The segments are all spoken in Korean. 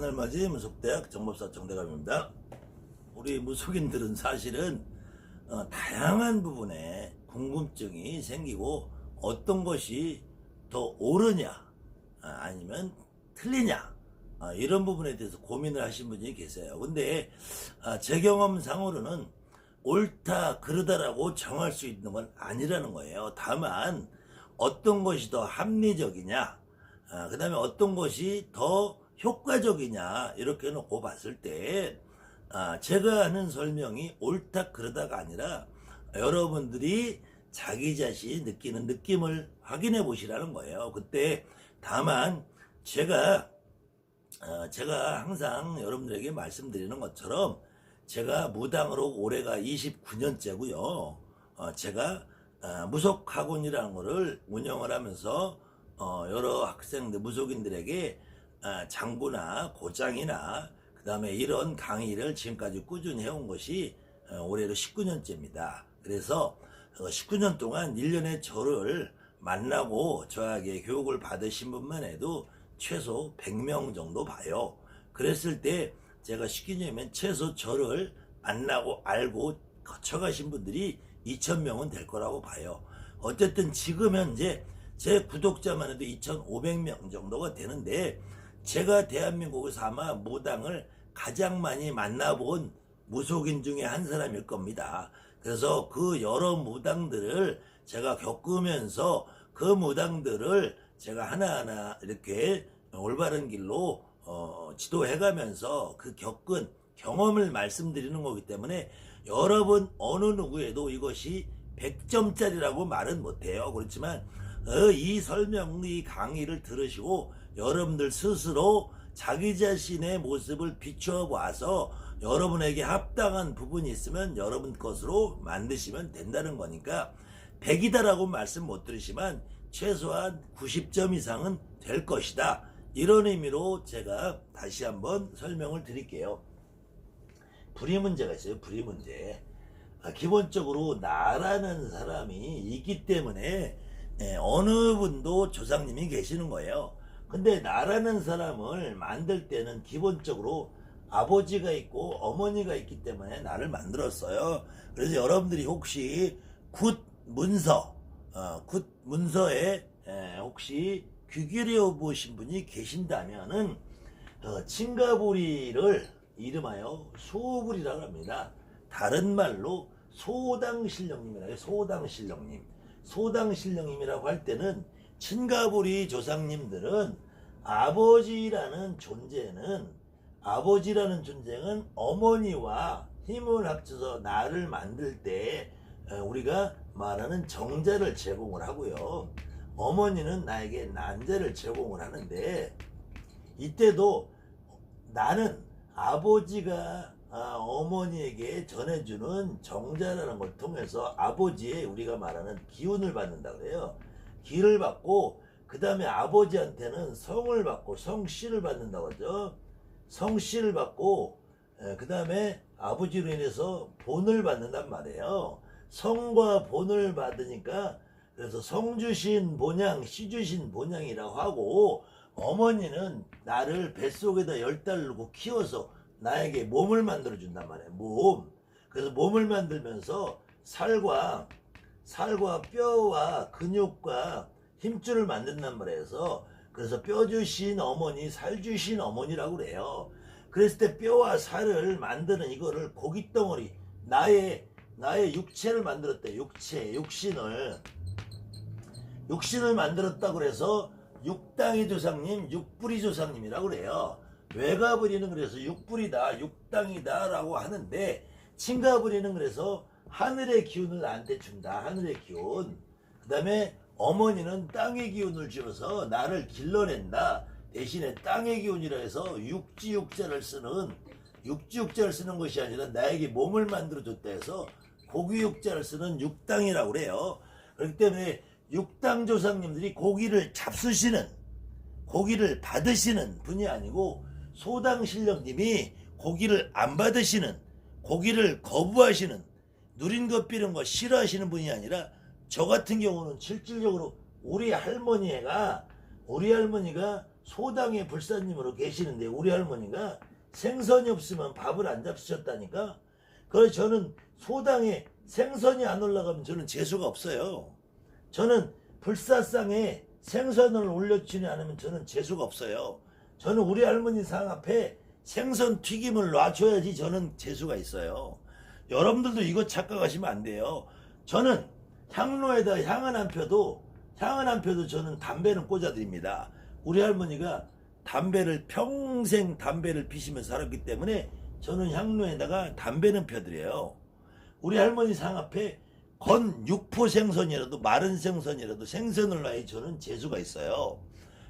하늘맞이 무속대학 정법사 정대감입니다. 우리 무속인들은 사실은 다양한 부분에 궁금증이 생기고 어떤 것이 더 옳으냐 아니면 틀리냐 이런 부분에 대해서 고민을 하신 분이 계세요. 근데 제 경험상으로는 옳다 그르다라고 정할 수 있는 건 아니라는 거예요. 다만 어떤 것이 더 합리적이냐 그 다음에 어떤 것이 더 효과적이냐 이렇게 놓고 봤을 때 제가 하는 설명이 옳다 그르다가 아니라 여러분들이 자기 자신이 느끼는 느낌을 확인해 보시라는 거예요. 그때 다만 제가 항상 여러분들에게 말씀드리는 것처럼 제가 무당으로 올해가 29년째고요. 제가 무속학원이라는 거를 운영을 하면서 여러 학생들 무속인들에게 장부나 고장이나 그 다음에 이런 강의를 지금까지 꾸준히 해온 것이 올해로 19년째입니다. 그래서 19년 동안 1년에 저를 만나고 저에게 교육을 받으신 분만 해도 최소 100명 정도 봐요. 그랬을 때 제가 19년이면 최소 저를 만나고 알고 거쳐가신 분들이 2,000명은 될 거라고 봐요. 어쨌든 지금 현재 제 구독자만 해도 2,500명 정도가 되는데 제가 대한민국에서 아마 무당을 가장 많이 만나본 무속인 중에 한 사람일 겁니다. 그래서 그 여러 무당들을 제가 겪으면서 그 무당들을 제가 하나하나 이렇게 올바른 길로 지도해가면서 그 겪은 경험을 말씀드리는 거기 때문에 여러분 어느 누구에도 이것이 100점짜리라고 말은 못해요. 그렇지만 이 설명, 이 강의를 들으시고 여러분들 스스로 자기 자신의 모습을 비추어 봐서 여러분에게 합당한 부분이 있으면 여러분 것으로 만드시면 된다는 거니까 100이다라고 말씀 못 드리지만 최소한 90점 이상은 될 것이다. 이런 의미로 제가 다시 한번 설명을 드릴게요. 불의 문제가 있어요. 불의 문제. 기본적으로 나라는 사람이 있기 때문에 어느 분도 조상님이 계시는 거예요. 근데 나라는 사람을 만들 때는 기본적으로 아버지가 있고 어머니가 있기 때문에 나를 만들었어요. 그래서 여러분들이 혹시 굿 문서에 혹시 귀 기울여 보신 분이 계신다면은 칭가부리를 이름하여 소부리라고 합니다. 다른 말로 소당신령님이라고 해요. 소당신령님이라고 할 때는 칭가부리 조상님들은 아버지라는 존재는 어머니와 힘을 합쳐서 나를 만들 때 우리가 말하는 정자를 제공을 하고요. 어머니는 나에게 난자를 제공을 하는데 이때도 나는 아버지가 어머니에게 전해주는 정자라는 걸 통해서 아버지의 우리가 말하는 기운을 받는다 그래요. 기를 받고 그 다음에 아버지한테는 성을 받고 성씨를 받는다고 하죠. 성씨를 받고 그 다음에 아버지로 인해서 본을 받는단 말이에요. 성과 본을 받으니까 그래서 성 주신 본향, 씨 주신 본향이라고 하고 어머니는 나를 뱃속에다 10달 놓고 키워서 나에게 몸을 만들어 준단 말이에요. 몸. 그래서 몸을 만들면서 살과 뼈와 근육과 힘줄을 만든단 말이에요. 그래서 뼈 주신 어머니, 살 주신 어머니라고 그래요. 그랬을 때 뼈와 살을 만드는 이거를 고깃덩어리, 나의 육체를 만들었대. 육신을 만들었다고 그래서 육당의 조상님, 육불이 조상님이라고 그래요. 외가부리는 그래서 육불이다, 육당이다 라고 하는데 친가부리는 그래서 하늘의 기운을 나한테 준다. 하늘의 기운. 그 다음에 어머니는 땅의 기운을 주어서 나를 길러낸다. 대신에 땅의 기운이라 해서 육지육자를 쓰는 것이 아니라 나에게 몸을 만들어줬다 해서 고기육자를 쓰는 육당이라고 그래요. 그렇기 때문에 육당 조상님들이 고기를 받으시는 분이 아니고 소당신령님이 고기를 안 받으시는, 고기를 거부하시는, 누린 것 비는 거 싫어하시는 분이 아니라 저 같은 경우는 실질적으로 우리 할머니가 소당의 불사님으로 계시는데 우리 할머니가 생선이 없으면 밥을 안 잡수셨다니까. 그래서 저는 소당에 생선이 안 올라가면 저는 재수가 없어요. 저는 불사상에 생선을 올려주지 않으면 저는 재수가 없어요. 저는 우리 할머니 상 앞에 생선 튀김을 놔줘야지 저는 재수가 있어요. 여러분들도 이거 착각하시면 안 돼요. 저는 향로에다 향은 한 표도 저는 담배는 꽂아드립니다. 우리 할머니가 평생 담배를 피시면서 살았기 때문에 저는 향로에다가 담배는 펴드려요. 우리 할머니 상 앞에 건 육포 생선이라도 마른 생선이라도 생선을 놔야 저는 재수가 있어요.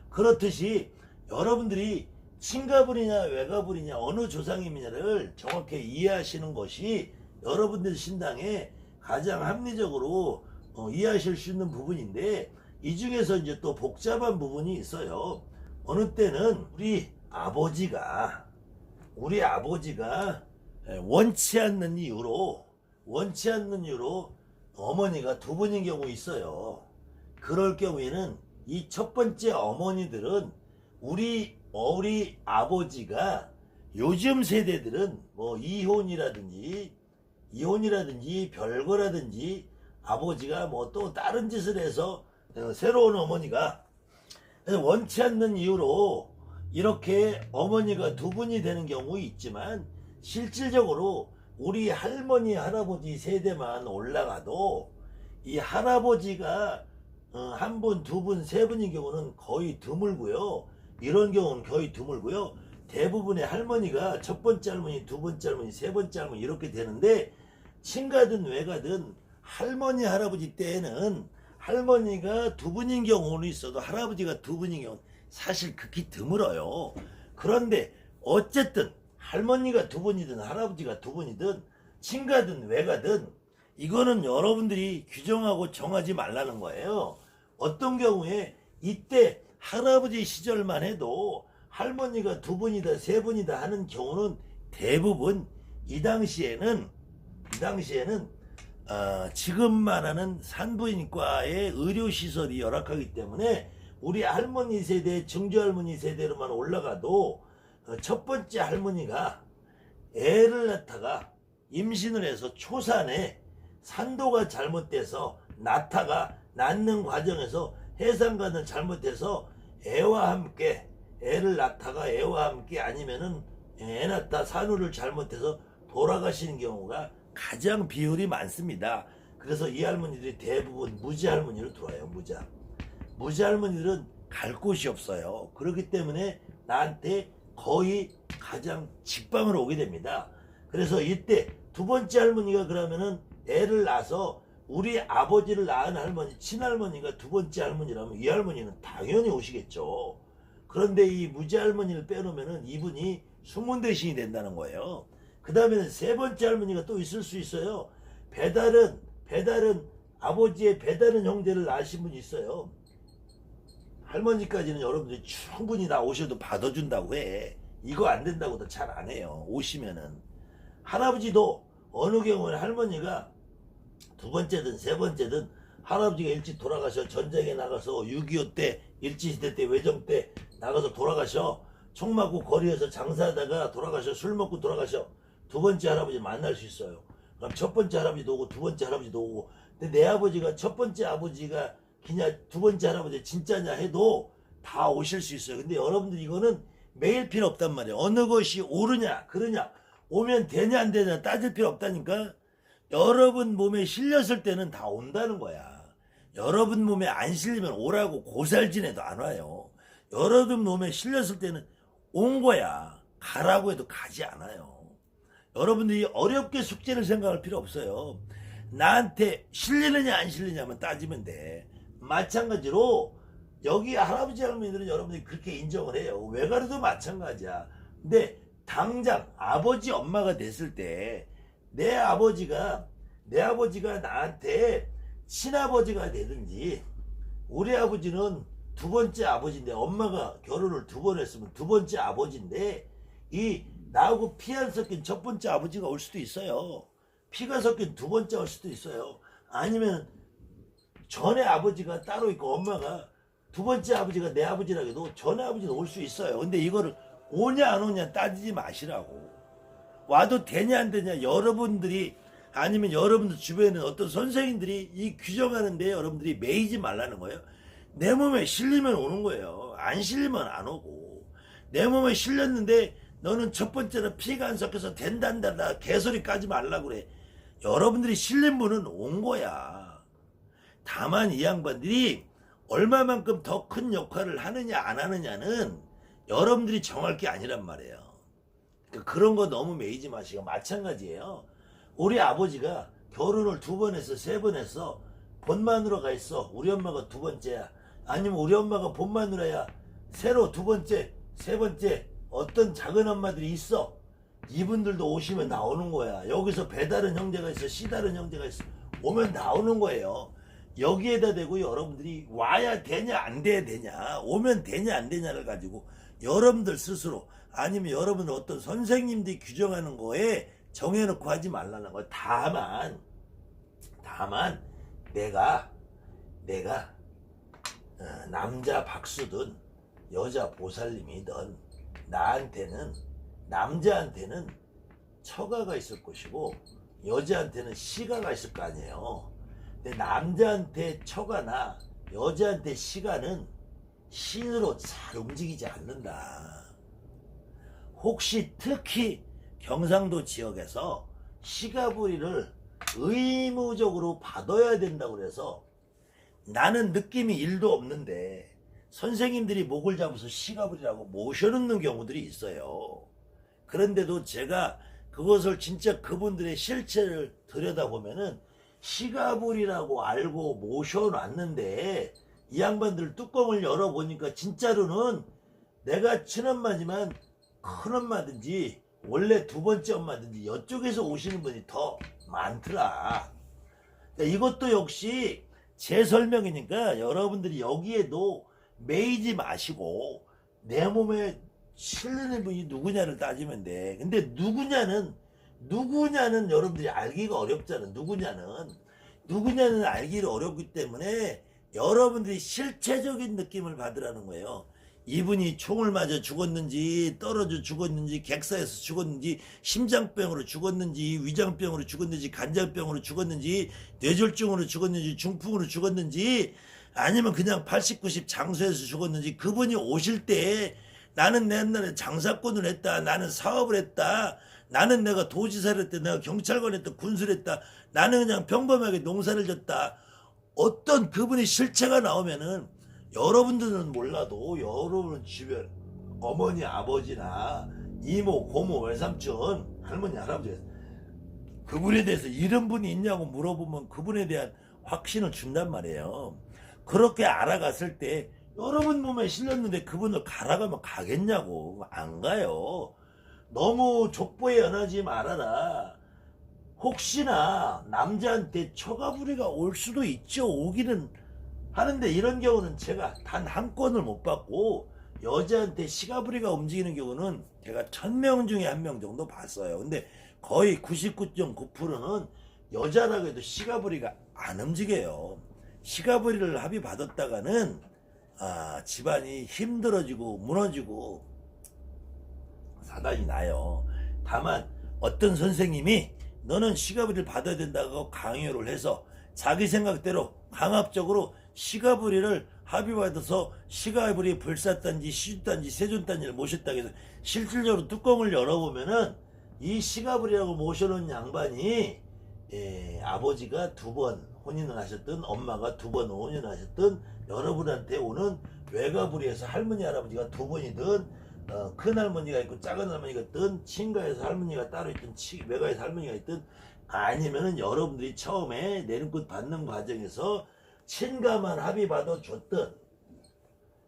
그렇듯이 여러분들이 친가불이냐 외가불이냐 어느 조상이냐를 정확히 이해하시는 것이 여러분들 신당에 가장 합리적으로 이해하실 수 있는 부분인데, 이 중에서 이제 또 복잡한 부분이 있어요. 어느 때는 우리 아버지가 원치 않는 이유로 어머니가 두 분인 경우 있어요. 그럴 경우에는 이 첫 번째 어머니들은 우리 아버지가, 요즘 세대들은 뭐 이혼이라든지 별거라든지 아버지가 뭐 또 다른 짓을 해서 새로운 어머니가 원치 않는 이유로 이렇게 어머니가 두 분이 되는 경우 있지만, 실질적으로 우리 할머니 할아버지 세대만 올라가도 이 할아버지가 한 분, 두 분, 세 분인 경우는 거의 드물고요. 이런 경우는 거의 드물고요. 대부분의 할머니가 첫 번째 할머니, 두 번째 할머니, 세 번째 할머니 이렇게 되는데, 친가든 외가든 할머니 할아버지 때에는 할머니가 두 분인 경우는 있어도 할아버지가 두 분인 경우는 사실 극히 드물어요. 그런데 어쨌든 할머니가 두 분이든 할아버지가 두 분이든 친가든 외가든 이거는 여러분들이 규정하고 정하지 말라는 거예요. 어떤 경우에 이때 할아버지 시절만 해도 할머니가 두 분이다 세 분이다 하는 경우는 대부분 이 당시에는 지금 말하는 산부인과의 의료시설이 열악하기 때문에 우리 할머니 세대, 증조할머니 세대로만 올라가도 첫 번째 할머니가 애를 낳다가 임신을 해서 초산에 산도가 잘못돼서 낳는 과정에서 해상관을 잘못해서 애와 함께 애를 낳다가 애와 함께 아니면은 애 낳다 산후를 잘못해서 돌아가시는 경우가 가장 비율이 많습니다. 그래서 이 할머니들이 대부분 무지 할머니로 들어와요. 무지 할머니들은 갈 곳이 없어요. 그렇기 때문에 나한테 거의 가장 직방으로 오게 됩니다. 그래서 이때 두 번째 할머니가 그러면은 애를 낳아서 우리 아버지를 낳은 할머니, 친할머니가 두 번째 할머니라면 이 할머니는 당연히 오시겠죠. 그런데 이 무지 할머니를 빼놓으면은 이분이 숙문대신이 된다는 거예요. 그 다음에는 세 번째 할머니가 또 있을 수 있어요. 배달은 아버지의 배달은 형제를 낳으신 분이 있어요. 할머니까지는 여러분들이 충분히 나오셔도 받아준다고 해. 이거 안 된다고도 잘 안 해요. 오시면은. 할아버지도 어느 경우는 할머니가 두 번째든 세 번째든 할아버지가 일찍 돌아가셔. 전쟁에 나가서 6.25 때, 일제시대 때, 외정 때 나가서 돌아가셔. 총 맞고 거리에서 장사하다가 돌아가셔. 술 먹고 돌아가셔. 두 번째 할아버지 만날 수 있어요. 그럼 첫 번째 할아버지도 오고 두 번째 할아버지도 오고. 근데 내 아버지가 첫 번째 아버지가 그냥 두 번째 할아버지 진짜냐 해도 다 오실 수 있어요. 근데 여러분들 이거는 매일 필요 없단 말이에요. 어느 것이 옳으냐 그러냐 오면 되냐 안 되냐 따질 필요 없다니까. 여러분 몸에 실렸을 때는 다 온다는 거야. 여러분 몸에 안 실리면 오라고 고살지내도 안 와요. 여러분 몸에 실렸을 때는 온 거야. 가라고 해도 가지 않아요. 여러분들이 어렵게 숙제를 생각할 필요 없어요. 나한테 실리느냐 안 실리냐만 따지면 돼. 마찬가지로 여기 할아버지 할머니들은 여러분들이 그렇게 인정을 해요. 외가로도 마찬가지야. 근데 당장 아버지 엄마가 됐을 때 내 아버지가 나한테 친아버지가 되든지, 우리 아버지는 두 번째 아버지인데 엄마가 결혼을 두 번 했으면 두 번째 아버지인데 이 나하고 피 안 섞인 첫 번째 아버지가 올 수도 있어요. 피가 섞인 두 번째 올 수도 있어요. 아니면 전에 아버지가 따로 있고 엄마가 두 번째 아버지가 내 아버지라 해도 전에 아버지는 올 수 있어요. 근데 이거를 오냐 안 오냐 따지지 마시라고. 와도 되냐 안 되냐 여러분들이 아니면 여러분들 주변에 어떤 선생님들이 이 규정하는데 여러분들이 매이지 말라는 거예요. 내 몸에 실리면 오는 거예요. 안 실리면 안 오고. 내 몸에 실렸는데 너는 첫 번째로 피가 안 섞여서 된단다 개소리 까지 말라고 그래. 여러분들이 실린 분은 온 거야. 다만 이 양반들이 얼마만큼 더 큰 역할을 하느냐 안 하느냐는 여러분들이 정할 게 아니란 말이에요. 그런 거 너무 매이지 마시고. 마찬가지예요. 우리 아버지가 결혼을 2번 했어 3번 했어. 본 마누라가 있어. 우리 엄마가 2번째야. 아니면 우리 엄마가 본 마누라야. 새로 2번째 3번째 어떤 작은 엄마들이 있어. 이분들도 오시면 나오는 거야. 여기서 배다른 형제가 있어 씨다른 형제가 있어. 오면 나오는 거예요. 여기에다 대고 여러분들이 와야 되냐 안 돼야 되냐 오면 되냐 안 되냐를 가지고 여러분들 스스로 아니면 여러분들 어떤 선생님들이 규정하는 거에 정해놓고 하지 말라는 거예요. 다만 내가 남자 박수든 여자 보살님이든 남자한테는 처가가 있을 것이고 여자한테는 시가가 있을 거 아니에요. 근데 남자한테 처가나 여자한테 시가는 신으로 잘 움직이지 않는다. 혹시 특히 경상도 지역에서 시가부리를 의무적으로 받아야 된다고 그래서 나는 느낌이 1도 없는데 선생님들이 목을 잡아서 시가부리라고 모셔놓는 경우들이 있어요. 그런데도 제가 그것을 진짜 그분들의 실체를 들여다보면은 시가불이라고 알고 모셔놨는데 이 양반들 뚜껑을 열어보니까 진짜로는 내가 친엄마지만 큰엄마든지 원래 2번째 엄마든지 이쪽에서 오시는 분이 더 많더라. 이것도 역시 제 설명이니까 여러분들이 여기에도 매이지 마시고 내 몸에 실리는 분이 누구냐를 따지면 돼. 근데 누구냐는 여러분들이 알기가 어렵잖아. 누구냐는 알기가 어렵기 때문에 여러분들이 실체적인 느낌을 받으라는 거예요. 이분이 총을 맞아 죽었는지 떨어져 죽었는지 객사에서 죽었는지 심장병으로 죽었는지 위장병으로 죽었는지 간장병으로 죽었는지 뇌졸중으로 죽었는지 중풍으로 죽었는지 아니면 그냥 80, 90 장소에서 죽었는지 그분이 오실 때 나는 옛날에 장사꾼을 했다. 나는 사업을 했다. 나는 내가 도지사를 했다. 내가 경찰관 했다. 군수를 했다. 나는 그냥 평범하게 농사를 졌다. 어떤 그분의 실체가 나오면은 여러분들은 몰라도 여러분 주변 어머니 아버지나 이모 고모 외삼촌 할머니 할아버지 그분에 대해서 이런 분이 있냐고 물어보면 그분에 대한 확신을 준단 말이에요. 그렇게 알아갔을 때 여러분 몸에 실렸는데 그분을 가라가면 가겠냐고. 안 가요. 너무 족보에 연하지 말아라. 혹시나 남자한테 처가부리가 올 수도 있죠. 오기는 하는데 이런 경우는 제가 단 한 건을 못 받고 여자한테 시가부리가 움직이는 경우는 제가 1000명 중에 1명 정도 봤어요. 근데 거의 99.9%는 여자라고 해도 시가부리가 안 움직여요. 시가부리를 합의 받았다가는 집안이 힘들어지고 무너지고 사단이 나요. 다만 어떤 선생님이 너는 시가부리를 받아야 된다고 강요를 해서 자기 생각대로 강압적으로 시가부리를 합의받아서 시가부리 불사단지 시주단지 세존단지를 모셨다고 해서 실질적으로 뚜껑을 열어보면은 이 시가부리라고 모셔놓은 양반이 아버지가 2번 혼인을 하셨든 엄마가 2번 혼인을 하셨든 여러분한테 오는 외가부리에서 할머니 할아버지가 2번이든 큰 할머니가 있고 작은 할머니가 있든 친가에서 할머니가 따로 있든 외가에서 할머니가 있든 아니면은 여러분들이 처음에 내림굿 받는 과정에서 친가만 합의받아 줬든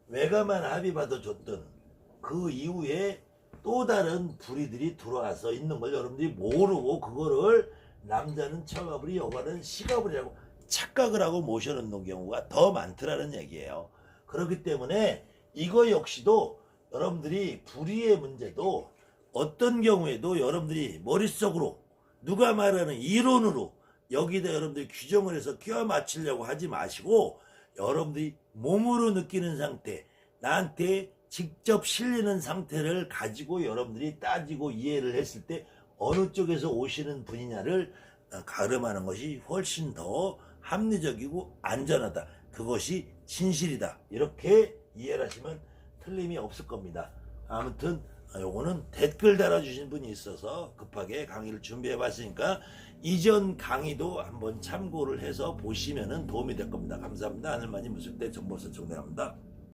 외가만 합의받아 줬든 그 이후에 또 다른 부리들이 들어와서 있는 걸 여러분들이 모르고 그거를 남자는 처가부리 여가는 시가부리라고 착각을 하고 모셔놓는 경우가 더 많더라는 얘기예요. 그렇기 때문에 이거 역시도 여러분들이 부리의 문제도 어떤 경우에도 여러분들이 머릿속으로 누가 말하는 이론으로 여기다 여러분들이 규정을 해서 끼워 맞추려고 하지 마시고 여러분들이 몸으로 느끼는 상태, 나한테 직접 실리는 상태를 가지고 여러분들이 따지고 이해를 했을 때 어느 쪽에서 오시는 분이냐를 가름하는 것이 훨씬 더 합리적이고 안전하다. 그것이 진실이다. 이렇게 이해를 하시면 틀림이 없을 겁니다. 아무튼 요거는 댓글 달아주신 분이 있어서 급하게 강의를 준비해 봤으니까 이전 강의도 한번 참고를 해서 보시면 도움이 될 겁니다. 감사합니다. 하늘만이 무술대 정보서 정대합니다.